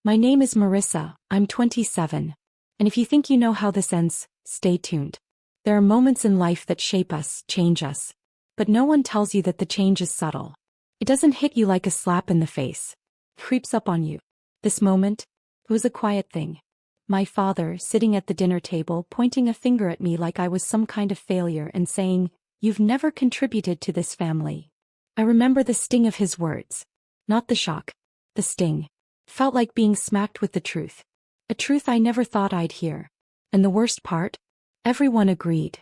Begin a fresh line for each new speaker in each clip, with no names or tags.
My name is Marissa, I'm 27. And if you think you know how this ends, stay tuned. There are moments in life that shape us, change us. But no one tells you that the change is subtle. It doesn't hit you like a slap in the face. It creeps up on you. This moment, it was a quiet thing. My father, sitting at the dinner table, pointing a finger at me like I was some kind of failure and saying, "You've never contributed to this family." I remember the sting of his words. Not the shock. The sting. Felt like being smacked with the truth. A truth I never thought I'd hear. And the worst part? Everyone agreed.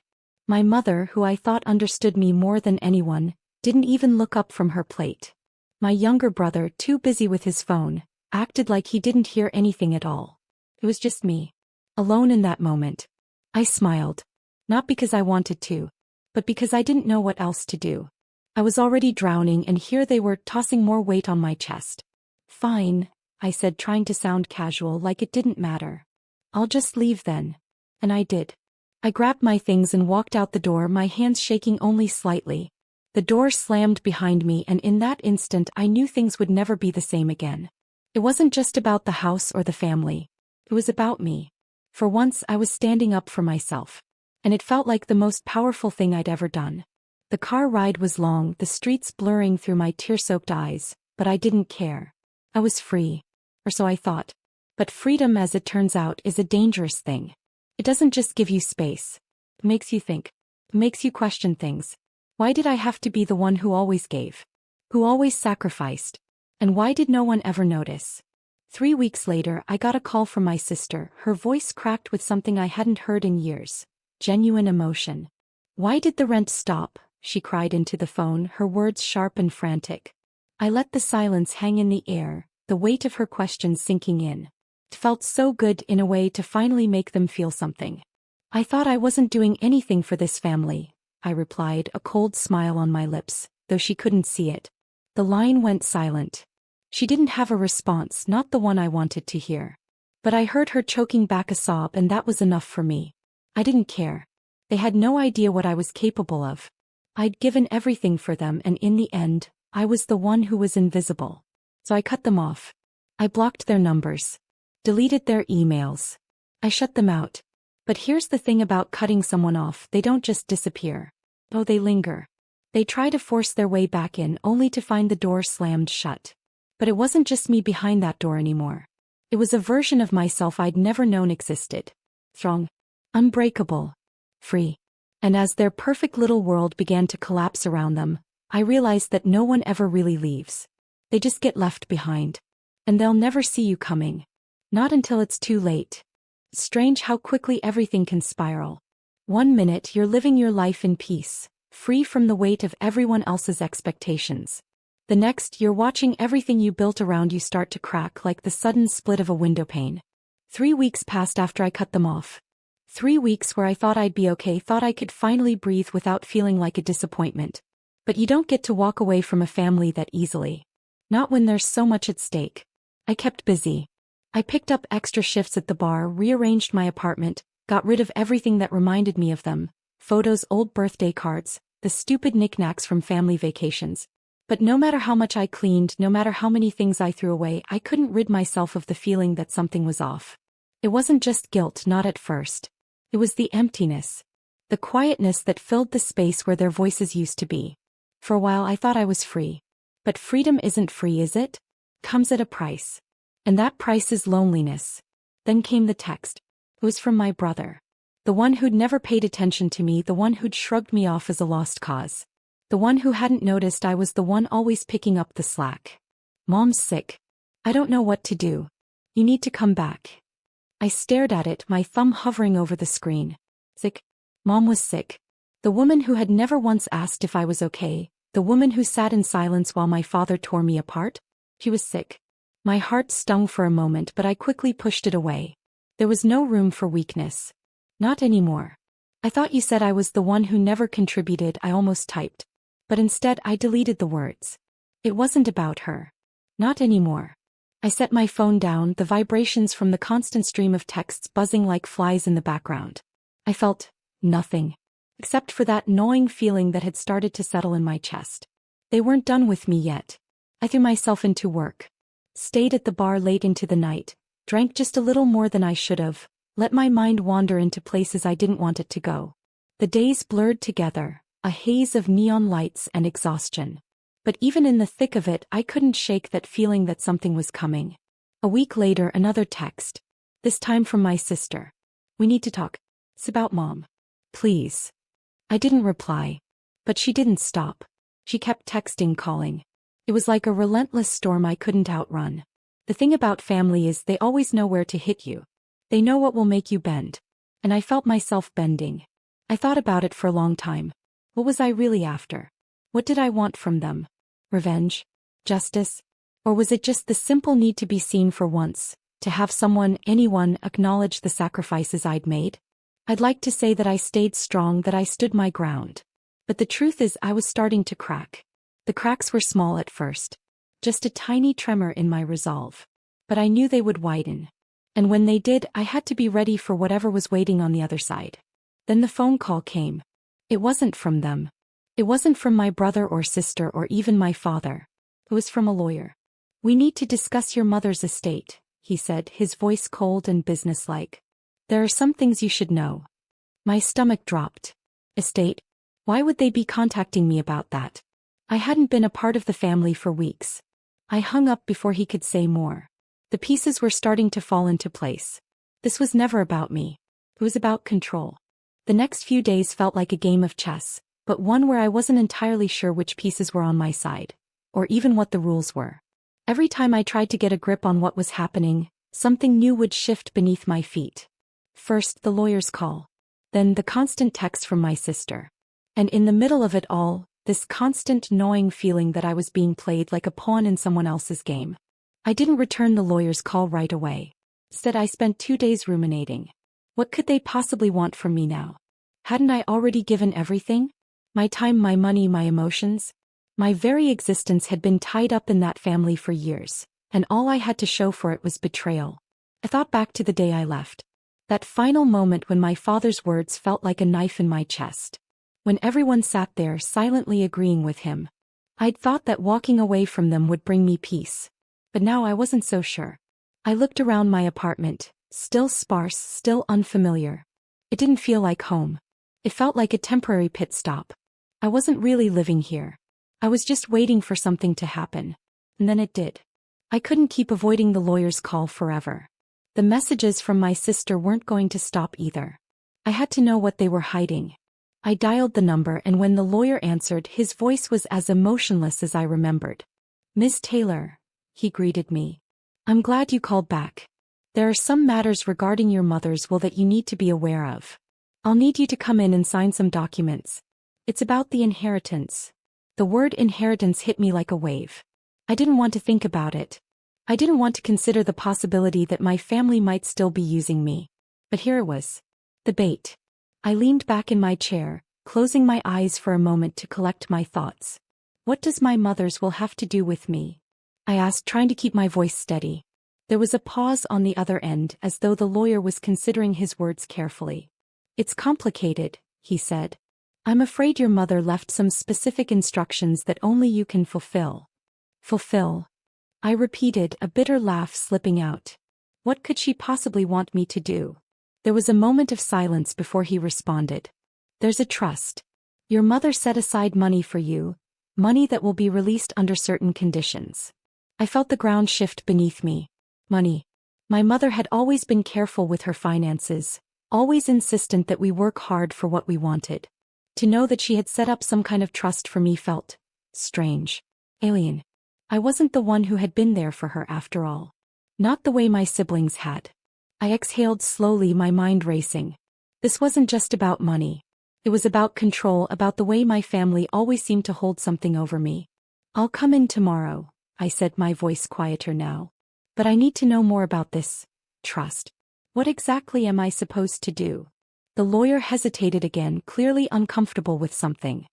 My mother, who I thought understood me more than anyone, didn't even look up from her plate. My younger brother, too busy with his phone, acted like he didn't hear anything at all. It was just me. Alone in that moment. I smiled. Not because I wanted to, but because I didn't know what else to do. I was already drowning and here they were tossing more weight on my chest. "Fine," I said, trying to sound casual, like it didn't matter. "I'll just leave then." And I did. I grabbed my things and walked out the door, my hands shaking only slightly. The door slammed behind me and in that instant I knew things would never be the same again. It wasn't just about the house or the family. It was about me. For once I was standing up for myself. And it felt like the most powerful thing I'd ever done. The car ride was long, the streets blurring through my tear-soaked eyes, but I didn't care. I was free. Or so I thought. But freedom, as it turns out, is a dangerous thing. It doesn't just give you space. It makes you think. It makes you question things. Why did I have to be the one who always gave? Who always sacrificed? And why did no one ever notice? 3 weeks later, I got a call from my sister, her voice cracked with something I hadn't heard in years. Genuine emotion. "Why did the rent stop?" she cried into the phone, her words sharp and frantic. I let the silence hang in the air, the weight of her questions sinking in. It felt so good in a way to finally make them feel something. "I thought I wasn't doing anything for this family," I replied, a cold smile on my lips, though she couldn't see it. The line went silent. She didn't have a response, not the one I wanted to hear. But I heard her choking back a sob, and that was enough for me. I didn't care. They had no idea what I was capable of. I'd given everything for them, and in the end, I was the one who was invisible. So I cut them off. I blocked their numbers. Deleted their emails. I shut them out. But here's the thing about cutting someone off: they don't just disappear. Oh, they linger. They try to force their way back in, only to find the door slammed shut. But it wasn't just me behind that door anymore. It was a version of myself I'd never known existed. Strong. Unbreakable. Free. And as their perfect little world began to collapse around them, I realized that no one ever really leaves. They just get left behind. And they'll never see you coming. Not until it's too late. It's strange how quickly everything can spiral. 1 minute you're living your life in peace, free from the weight of everyone else's expectations. The next, you're watching everything you built around you start to crack like the sudden split of a window pane. 3 weeks passed after I cut them off. 3 weeks where I thought I'd be okay, thought I could finally breathe without feeling like a disappointment. But you don't get to walk away from a family that easily. Not when there's so much at stake. I kept busy. I picked up extra shifts at the bar, rearranged my apartment, got rid of everything that reminded me of them. Photos, old birthday cards, the stupid knickknacks from family vacations. But no matter how much I cleaned, no matter how many things I threw away, I couldn't rid myself of the feeling that something was off. It wasn't just guilt, not at first. It was the emptiness. The quietness that filled the space where their voices used to be. For a while I thought I was free. But freedom isn't free, is it? Comes at a price. And that price is loneliness. Then came the text. It was from my brother. The one who'd never paid attention to me, the one who'd shrugged me off as a lost cause. The one who hadn't noticed I was the one always picking up the slack. "Mom's sick. I don't know what to do. You need to come back." I stared at it, my thumb hovering over the screen. Sick. Mom was sick. The woman who had never once asked if I was okay, the woman who sat in silence while my father tore me apart. She was sick. My heart stung for a moment, but I quickly pushed it away. There was no room for weakness. Not anymore. "I thought you said I was the one who never contributed," I almost typed. But instead I deleted the words. It wasn't about her. Not anymore. I set my phone down, the vibrations from the constant stream of texts buzzing like flies in the background. I felt nothing. Except for that gnawing feeling that had started to settle in my chest. They weren't done with me yet. I threw myself into work. Stayed at the bar late into the night, drank just a little more than I should have, let my mind wander into places I didn't want it to go. The days blurred together, a haze of neon lights and exhaustion. But even in the thick of it, I couldn't shake that feeling that something was coming. A week later, another text. This time from my sister. We need to talk. It's about Mom. Please. I didn't reply. But she didn't stop. She kept texting, calling. It was like a relentless storm I couldn't outrun. The thing about family is they always know where to hit you. They know what will make you bend. And I felt myself bending. I thought about it for a long time. What was I really after? What did I want from them? Revenge? Justice? Or was it just the simple need to be seen for once, to have someone, anyone, acknowledge the sacrifices I'd made? I'd like to say that I stayed strong, that I stood my ground. But the truth is I was starting to crack. The cracks were small at first. Just a tiny tremor in my resolve. But I knew they would widen. And when they did, I had to be ready for whatever was waiting on the other side. Then the phone call came. It wasn't from them. It wasn't from my brother or sister or even my father. It was from a lawyer. We need to discuss your mother's estate, he said, his voice cold and businesslike. There are some things you should know. My stomach dropped. Estate? Why would they be contacting me about that? I hadn't been a part of the family for weeks. I hung up before he could say more. The pieces were starting to fall into place. This was never about me. It was about control. The next few days felt like a game of chess, but one where I wasn't entirely sure which pieces were on my side, or even what the rules were. Every time I tried to get a grip on what was happening, something new would shift beneath my feet. First, the lawyer's call. Then the constant text from my sister. And in the middle of it all, this constant gnawing feeling that I was being played like a pawn in someone else's game. I didn't return the lawyer's call right away. Instead, I spent 2 days ruminating. What could they possibly want from me now? Hadn't I already given everything? My time, my money, my emotions? My very existence had been tied up in that family for years, and all I had to show for it was betrayal. I thought back to the day I left. That final moment when my father's words felt like a knife in my chest. When everyone sat there silently agreeing with him. I'd thought that walking away from them would bring me peace. But now I wasn't so sure. I looked around my apartment, still sparse, still unfamiliar. It didn't feel like home. It felt like a temporary pit stop. I wasn't really living here. I was just waiting for something to happen. And then it did. I couldn't keep avoiding the lawyer's call forever. The messages from my sister weren't going to stop either. I had to know what they were hiding. I dialed the number, and when the lawyer answered, his voice was as emotionless as I remembered. "Ms. Taylor," he greeted me. "I'm glad you called back. There are some matters regarding your mother's will that you need to be aware of. I'll need you to come in and sign some documents. It's about the inheritance." The word inheritance hit me like a wave. I didn't want to think about it. I didn't want to consider the possibility that my family might still be using me. But here it was. The bait. I leaned back in my chair, closing my eyes for a moment to collect my thoughts. What does my mother's will have to do with me? I asked, trying to keep my voice steady. There was a pause on the other end, as though the lawyer was considering his words carefully. "It's complicated," he said. "I'm afraid your mother left some specific instructions that only you can fulfill." Fulfill? I repeated, a bitter laugh slipping out. What could she possibly want me to do? There was a moment of silence before he responded. "There's a trust. Your mother set aside money for you, money that will be released under certain conditions." I felt the ground shift beneath me. Money. My mother had always been careful with her finances, always insistent that we work hard for what we wanted. To know that she had set up some kind of trust for me felt strange, alien. I wasn't the one who had been there for her after all. Not the way my siblings had. I exhaled slowly, my mind racing. This wasn't just about money. It was about control, about the way my family always seemed to hold something over me. "I'll come in tomorrow," I said, my voice quieter now. "But I need to know more about this trust. What exactly am I supposed to do?" The lawyer hesitated again, clearly uncomfortable with something.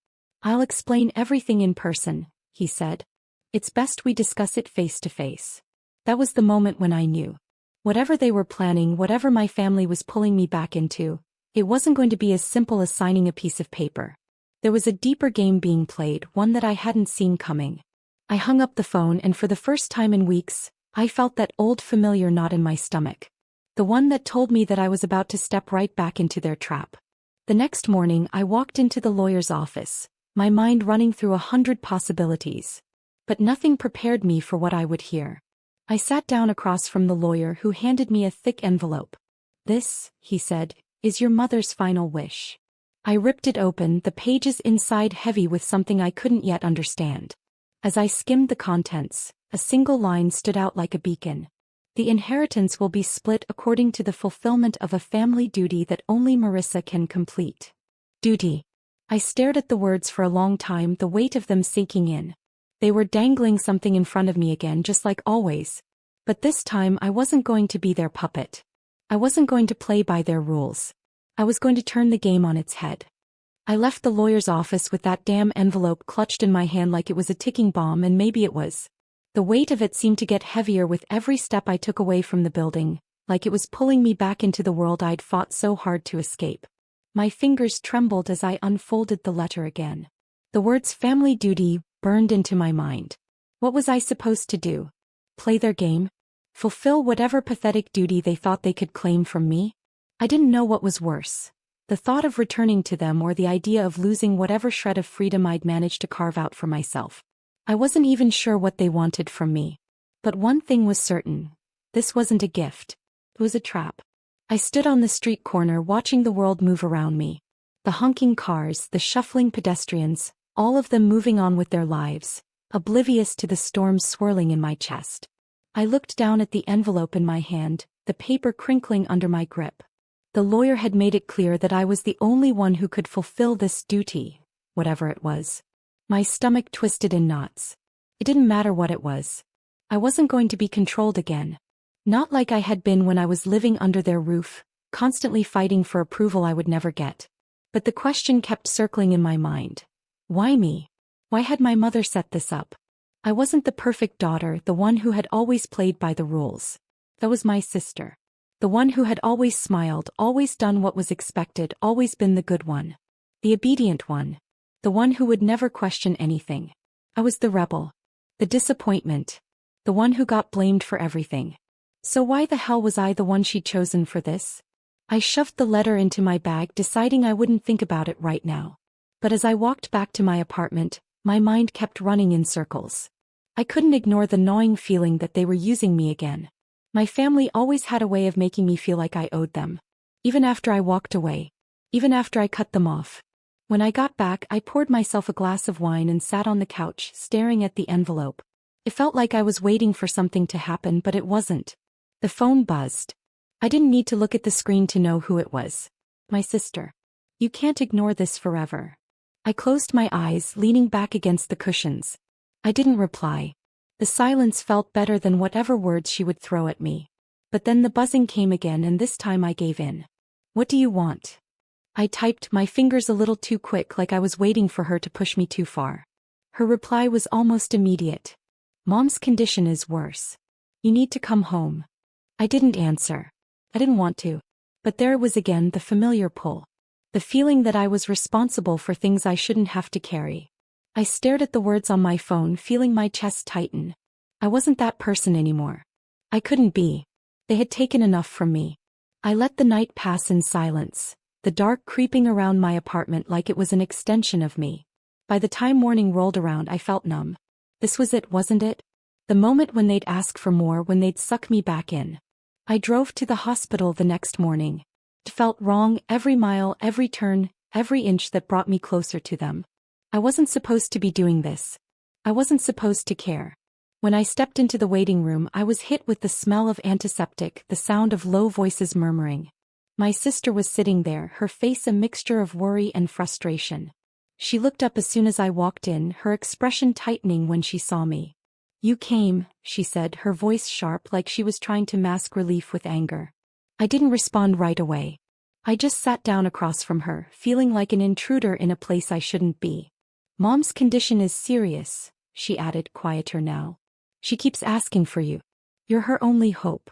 "I'll explain everything in person," he said. "It's best we discuss it face to face." That was the moment when I knew. Whatever they were planning, whatever my family was pulling me back into, it wasn't going to be as simple as signing a piece of paper. There was a deeper game being played, one that I hadn't seen coming. I hung up the phone, and for the first time in weeks, I felt that old familiar knot in my stomach. The one that told me that I was about to step right back into their trap. The next morning I walked into the lawyer's office, my mind running through 100 possibilities. But nothing prepared me for what I would hear. I sat down across from the lawyer who handed me a thick envelope. "This," he said, "is your mother's final wish." I ripped it open, the pages inside heavy with something I couldn't yet understand. As I skimmed the contents, a single line stood out like a beacon. "The inheritance will be split according to the fulfillment of a family duty that only Marissa can complete." Duty. I stared at the words for a long time, the weight of them sinking in. They were dangling something in front of me again, just like always. But this time I wasn't going to be their puppet. I wasn't going to play by their rules. I was going to turn the game on its head. I left the lawyer's office with that damn envelope clutched in my hand like it was a ticking bomb, and maybe it was. The weight of it seemed to get heavier with every step I took away from the building, like it was pulling me back into the world I'd fought so hard to escape. My fingers trembled as I unfolded the letter again. The words family duty burned into my mind. What was I supposed to do? Play their game? Fulfill whatever pathetic duty they thought they could claim from me? I didn't know what was worse. The thought of returning to them, or the idea of losing whatever shred of freedom I'd managed to carve out for myself. I wasn't even sure what they wanted from me. But one thing was certain. This wasn't a gift. It was a trap. I stood on the street corner watching the world move around me. The honking cars, the shuffling pedestrians, all of them moving on with their lives, oblivious to the storms swirling in my chest. I looked down at the envelope in my hand, the paper crinkling under my grip. The lawyer had made it clear that I was the only one who could fulfill this duty, whatever it was. My stomach twisted in knots. It didn't matter what it was. I wasn't going to be controlled again. Not like I had been when I was living under their roof, constantly fighting for approval I would never get. But the question kept circling in my mind. Why me? Why had my mother set this up? I wasn't the perfect daughter, the one who had always played by the rules. That was my sister. The one who had always smiled, always done what was expected, always been the good one. The obedient one. The one who would never question anything. I was the rebel. The disappointment. The one who got blamed for everything. So why the hell was I the one she'd chosen for this? I shoved the letter into my bag, deciding I wouldn't think about it right now. But as I walked back to my apartment, my mind kept running in circles. I couldn't ignore the gnawing feeling that they were using me again. My family always had a way of making me feel like I owed them. Even after I walked away. Even after I cut them off. When I got back, I poured myself a glass of wine and sat on the couch, staring at the envelope. It felt like I was waiting for something to happen, but it wasn't. The phone buzzed. I didn't need to look at the screen to know who it was. My sister. "You can't ignore this forever." I closed my eyes, leaning back against the cushions. I didn't reply. The silence felt better than whatever words she would throw at me. But then the buzzing came again, and this time I gave in. "What do you want?" I typed, my fingers a little too quick, like I was waiting for her to push me too far. Her reply was almost immediate. "Mom's condition is worse. You need to come home." I didn't answer. I didn't want to. But there it was again, the familiar pull. The feeling that I was responsible for things I shouldn't have to carry. I stared at the words on my phone, feeling my chest tighten. I wasn't that person anymore. I couldn't be. They had taken enough from me. I let the night pass in silence, the dark creeping around my apartment like it was an extension of me. By the time morning rolled around, I felt numb. This was it, wasn't it? The moment when they'd ask for more, when they'd suck me back in. I drove to the hospital the next morning. It felt wrong, every mile, every turn, every inch that brought me closer to them. I wasn't supposed to be doing this. I wasn't supposed to care. When I stepped into the waiting room, I was hit with the smell of antiseptic, the sound of low voices murmuring. My sister was sitting there, her face a mixture of worry and frustration. She looked up as soon as I walked in, her expression tightening when she saw me. "You came," she said, her voice sharp, like she was trying to mask relief with anger. I didn't respond right away. I just sat down across from her, feeling like an intruder in a place I shouldn't be. "Mom's condition is serious," she added, quieter now. "She keeps asking for you. You're her only hope."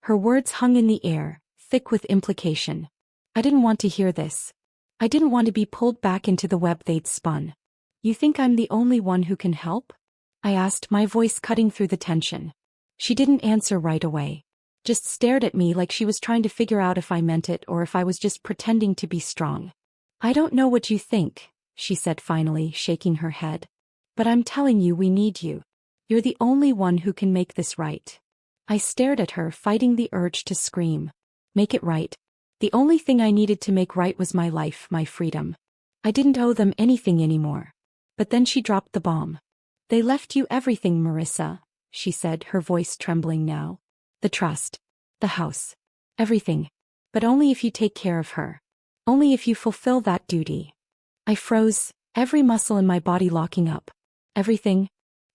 Her words hung in the air, thick with implication. I didn't want to hear this. I didn't want to be pulled back into the web they'd spun. "You think I'm the only one who can help?" I asked, my voice cutting through the tension. She didn't answer right away. Just stared at me like she was trying to figure out if I meant it or if I was just pretending to be strong. I don't know what you think, she said finally, shaking her head. But I'm telling you, we need you. You're the only one who can make this right. I stared at her, fighting the urge to scream. Make it right. The only thing I needed to make right was my life, my freedom. I didn't owe them anything anymore. But then she dropped the bomb. They left you everything, Marissa, she said, her voice trembling now. The trust. The house. Everything. But only if you take care of her. Only if you fulfill that duty. I froze, every muscle in my body locking up. Everything?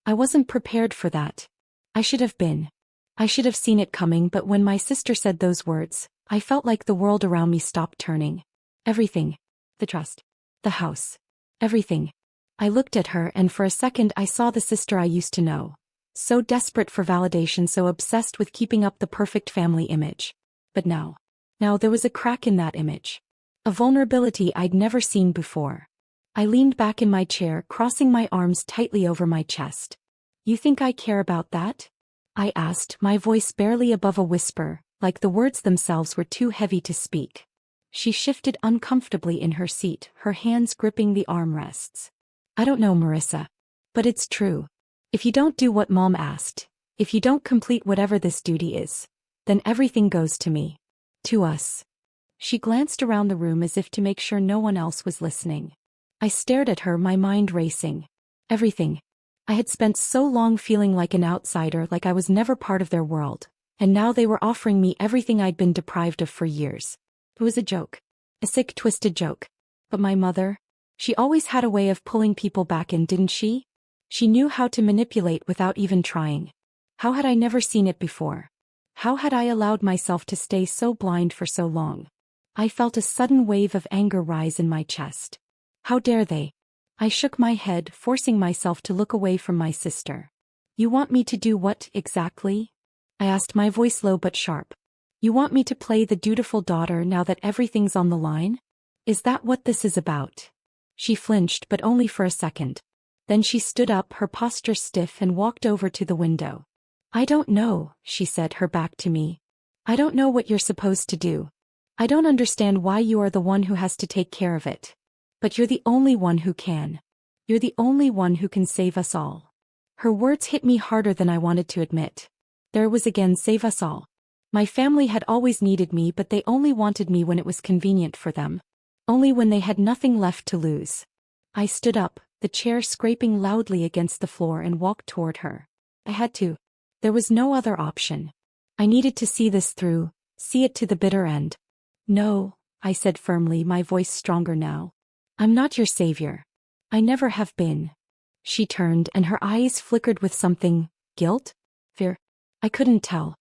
I wasn't prepared for that. I should have been. I should have seen it coming, but when my sister said those words, I felt like the world around me stopped turning. Everything. The trust. The house. Everything. I looked at her, and for a second I saw the sister I used to know. So desperate for validation, so obsessed with keeping up the perfect family image. But now there was a crack in that image. A vulnerability I'd never seen before. I leaned back in my chair, crossing my arms tightly over my chest. You think I care about that? I asked, my voice barely above a whisper, like the words themselves were too heavy to speak. She shifted uncomfortably in her seat, her hands gripping the armrests. I don't know, Marissa. But it's true. If you don't do what Mom asked, if you don't complete whatever this duty is, then everything goes to me. To us. She glanced around the room as if to make sure no one else was listening. I stared at her, my mind racing. Everything. I had spent so long feeling like an outsider, like I was never part of their world, and now they were offering me everything I'd been deprived of for years. It was a joke. A sick, twisted joke. But my mother? She always had a way of pulling people back in, didn't she? She knew how to manipulate without even trying. How had I never seen it before? How had I allowed myself to stay so blind for so long? I felt a sudden wave of anger rise in my chest. How dare they? I shook my head, forcing myself to look away from my sister. You want me to do what, exactly? I asked, my voice low but sharp. You want me to play the dutiful daughter now that everything's on the line? Is that what this is about? She flinched, but only for a second. Then she stood up, her posture stiff, and walked over to the window. I don't know, she said, her back to me. I don't know what you're supposed to do. I don't understand why you are the one who has to take care of it. But you're the only one who can. You're the only one who can save us all. Her words hit me harder than I wanted to admit. There was again, save us all. My family had always needed me, but they only wanted me when it was convenient for them. Only when they had nothing left to lose. I stood up, the chair scraping loudly against the floor, and walked toward her. I had to. There was no other option. I needed to see this through, see it to the bitter end. No, I said firmly, my voice stronger now. I'm not your savior. I never have been. She turned, and her eyes flickered with something. Guilt? Fear? I couldn't tell.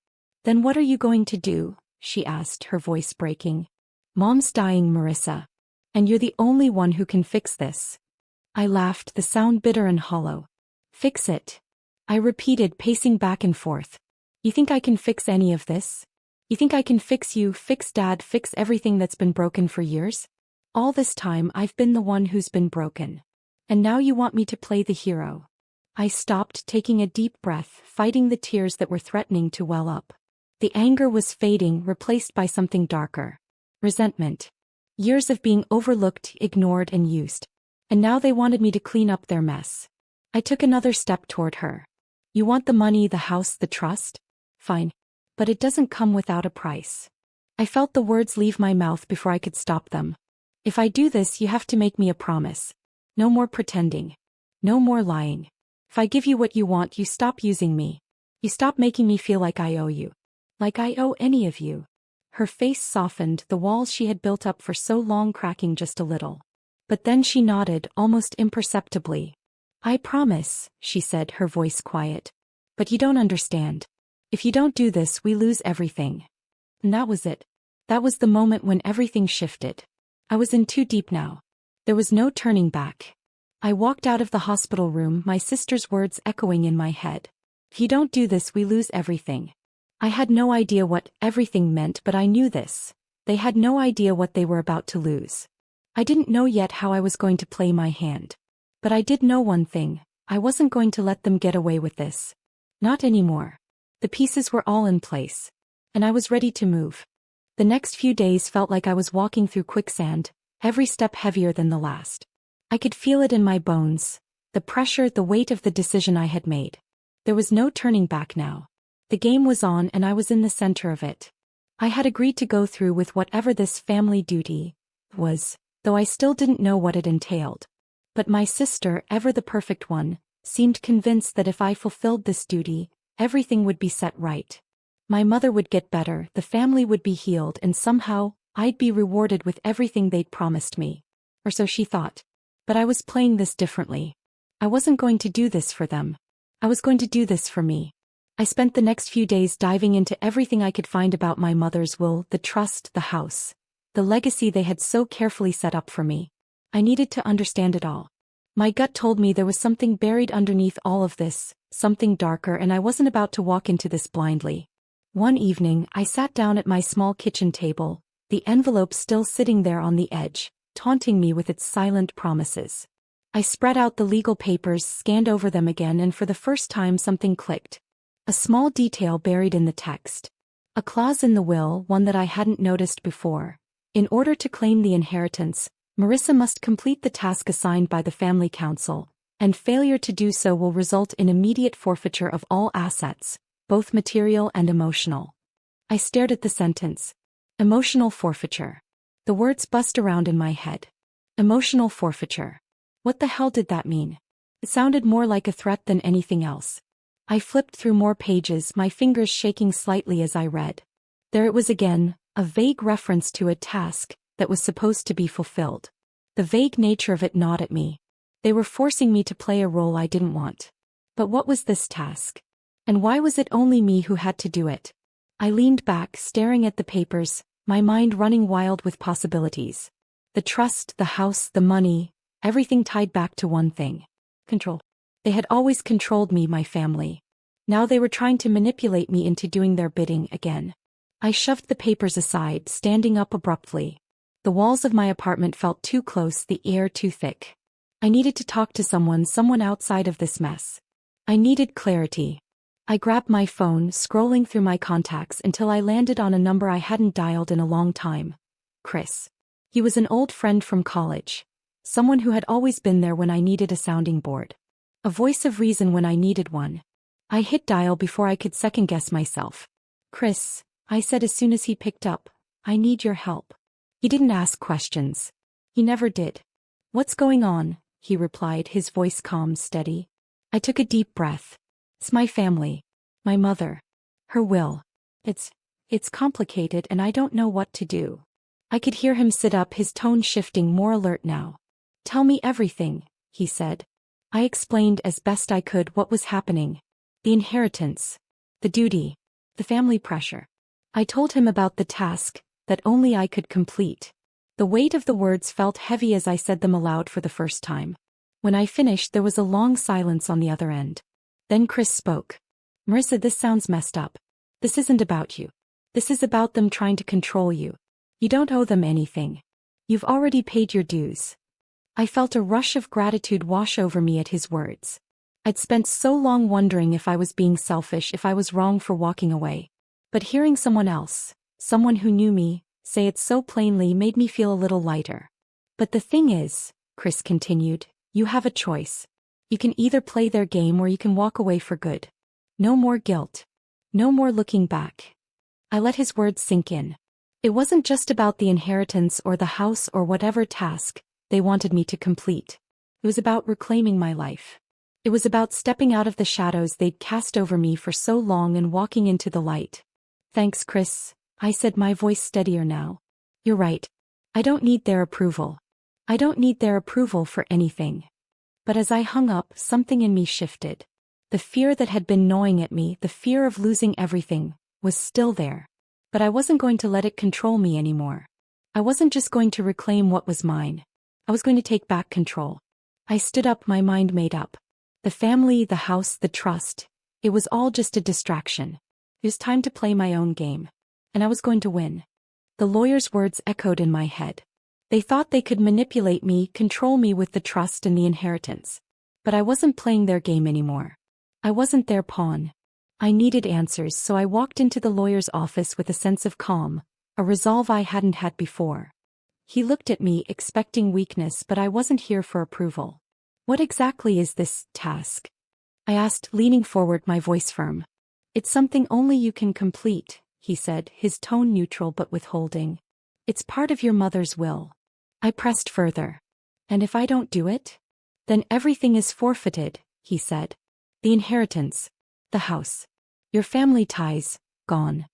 Then what are you going to do? She asked, her voice breaking. Mom's dying, Marissa. And you're the only one who can fix this. I laughed, the sound bitter and hollow. Fix it. I repeated, pacing back and forth. You think I can fix any of this? You think I can fix you, fix Dad, fix everything that's been broken for years? All this time I've been the one who's been broken. And now you want me to play the hero. I stopped, taking a deep breath, fighting the tears that were threatening to well up. The anger was fading, replaced by something darker. Resentment. Years of being overlooked, ignored, and used. And now they wanted me to clean up their mess. I took another step toward her. You want the money, the house, the trust? Fine. But it doesn't come without a price. I felt the words leave my mouth before I could stop them. If I do this, you have to make me a promise. No more pretending. No more lying. If I give you what you want, you stop using me. You stop making me feel like I owe you. Like I owe any of you. Her face softened, the walls she had built up for so long cracking just a little. But then she nodded, almost imperceptibly. I promise, she said, her voice quiet. But you don't understand. If you don't do this, we lose everything. And that was it. That was the moment when everything shifted. I was in too deep now. There was no turning back. I walked out of the hospital room, my sister's words echoing in my head. If you don't do this, we lose everything. I had no idea what everything meant, but I knew this. They had no idea what they were about to lose. I didn't know yet how I was going to play my hand. But I did know one thing. I wasn't going to let them get away with this. Not anymore. The pieces were all in place. And I was ready to move. The next few days felt like I was walking through quicksand, every step heavier than the last. I could feel it in my bones, the pressure, the weight of the decision I had made. There was no turning back now. The game was on and I was in the center of it. I had agreed to go through with whatever this family duty was, though I still didn't know what it entailed. But my sister, ever the perfect one, seemed convinced that if I fulfilled this duty, everything would be set right. My mother would get better, the family would be healed, and somehow, I'd be rewarded with everything they'd promised me. Or so she thought. But I was playing this differently. I wasn't going to do this for them. I was going to do this for me. I spent the next few days diving into everything I could find about my mother's will, the trust, the house, the legacy they had so carefully set up for me. I needed to understand it all. My gut told me there was something buried underneath all of this, something darker, and I wasn't about to walk into this blindly. One evening, I sat down at my small kitchen table, the envelope still sitting there on the edge, taunting me with its silent promises. I spread out the legal papers, scanned over them again, and for the first time something clicked. A small detail buried in the text. A clause in the will, one that I hadn't noticed before. In order to claim the inheritance, Marissa must complete the task assigned by the family council, and failure to do so will result in immediate forfeiture of all assets, both material and emotional. I stared at the sentence. Emotional forfeiture. The words buzzed around in my head. Emotional forfeiture. What the hell did that mean? It sounded more like a threat than anything else. I flipped through more pages, my fingers shaking slightly as I read. There it was again, a vague reference to a task that was supposed to be fulfilled. The vague nature of it gnawed at me. They were forcing me to play a role I didn't want. But what was this task? And why was it only me who had to do it? I leaned back, staring at the papers, my mind running wild with possibilities. The trust, the house, the money, everything tied back to one thing. Control. They had always controlled me, my family. Now they were trying to manipulate me into doing their bidding again. I shoved the papers aside, standing up abruptly. The walls of my apartment felt too close, the air too thick. I needed to talk to someone outside of this mess. I needed clarity. I grabbed my phone, scrolling through my contacts until I landed on a number I hadn't dialed in a long time. Chris. He was an old friend from college. Someone who had always been there when I needed a sounding board. A voice of reason when I needed one. I hit dial before I could second-guess myself. Chris, I said as soon as he picked up, I need your help. He didn't ask questions. He never did. What's going on? He replied, his voice calm, steady. I took a deep breath. It's my family. My mother. Her will. It's complicated and I don't know what to do. I could hear him sit up, his tone shifting, more alert now. Tell me everything, he said. I explained as best I could what was happening. The inheritance. The duty. The family pressure. I told him about the task that only I could complete. The weight of the words felt heavy as I said them aloud for the first time. When I finished, there was a long silence on the other end. Then Chris spoke. Marissa, this sounds messed up. This isn't about you. This is about them trying to control you. You don't owe them anything. You've already paid your dues. I felt a rush of gratitude wash over me at his words. I'd spent so long wondering if I was being selfish, if I was wrong for walking away. But hearing someone else, someone who knew me, say it so plainly made me feel a little lighter. But the thing is, Chris continued, you have a choice. You can either play their game or you can walk away for good. No more guilt. No more looking back. I let his words sink in. It wasn't just about the inheritance or the house or whatever task they wanted me to complete. It was about reclaiming my life. It was about stepping out of the shadows they'd cast over me for so long and walking into the light. Thanks, Chris, I said, my voice steadier now. You're right. I don't need their approval. I don't need their approval for anything. But as I hung up, something in me shifted. The fear that had been gnawing at me, the fear of losing everything, was still there. But I wasn't going to let it control me anymore. I wasn't just going to reclaim what was mine. I was going to take back control. I stood up, my mind made up. The family, the house, the trust. It was all just a distraction. It was time to play my own game. And I was going to win. The lawyer's words echoed in my head. They thought they could manipulate me, control me with the trust and the inheritance. But I wasn't playing their game anymore. I wasn't their pawn. I needed answers, so I walked into the lawyer's office with a sense of calm, a resolve I hadn't had before. He looked at me, expecting weakness, but I wasn't here for approval. "What exactly is this task?" I asked, leaning forward, my voice firm. "It's something only you can complete," he said, his tone neutral but withholding. "It's part of your mother's will." I pressed further. "And if I don't do it?" "Then everything is forfeited," he said. "The inheritance, the house, your family ties, gone."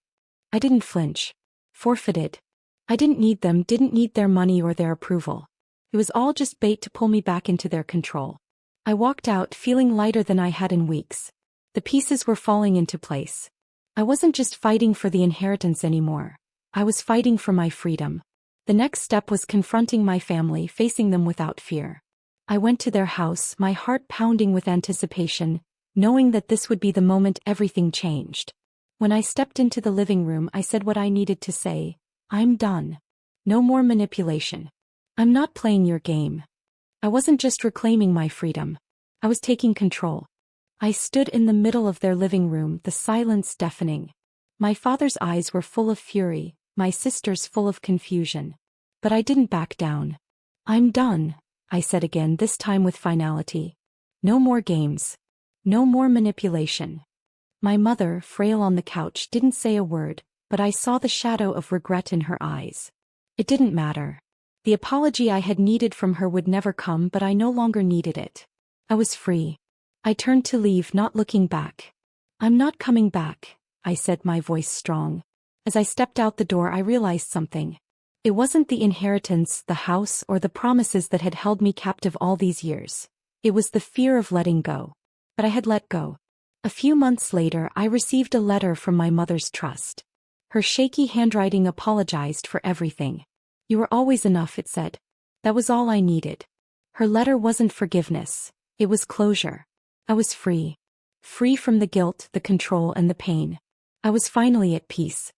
I didn't flinch. Forfeited. I didn't need them, didn't need their money or their approval. It was all just bait to pull me back into their control. I walked out, feeling lighter than I had in weeks. The pieces were falling into place. I wasn't just fighting for the inheritance anymore. I was fighting for my freedom. The next step was confronting my family, facing them without fear. I went to their house, my heart pounding with anticipation, knowing that this would be the moment everything changed. When I stepped into the living room, I said what I needed to say. "I'm done. No more manipulation. I'm not playing your game." I wasn't just reclaiming my freedom. I was taking control. I stood in the middle of their living room, the silence deafening. My father's eyes were full of fury, my sister's full of confusion. But I didn't back down. "I'm done," I said again, this time with finality. "No more games. No more manipulation." My mother, frail on the couch, didn't say a word, but I saw the shadow of regret in her eyes. It didn't matter. The apology I had needed from her would never come, but I no longer needed it. I was free. I turned to leave, not looking back. "I'm not coming back," I said, my voice strong. As I stepped out the door, I realized something. It wasn't the inheritance, the house, or the promises that had held me captive all these years. It was the fear of letting go. But I had let go. A few months later, I received a letter from my mother's trust. Her shaky handwriting apologized for everything. "You were always enough," it said. That was all I needed. Her letter wasn't forgiveness. It was closure. I was free. Free from the guilt, the control, and the pain. I was finally at peace.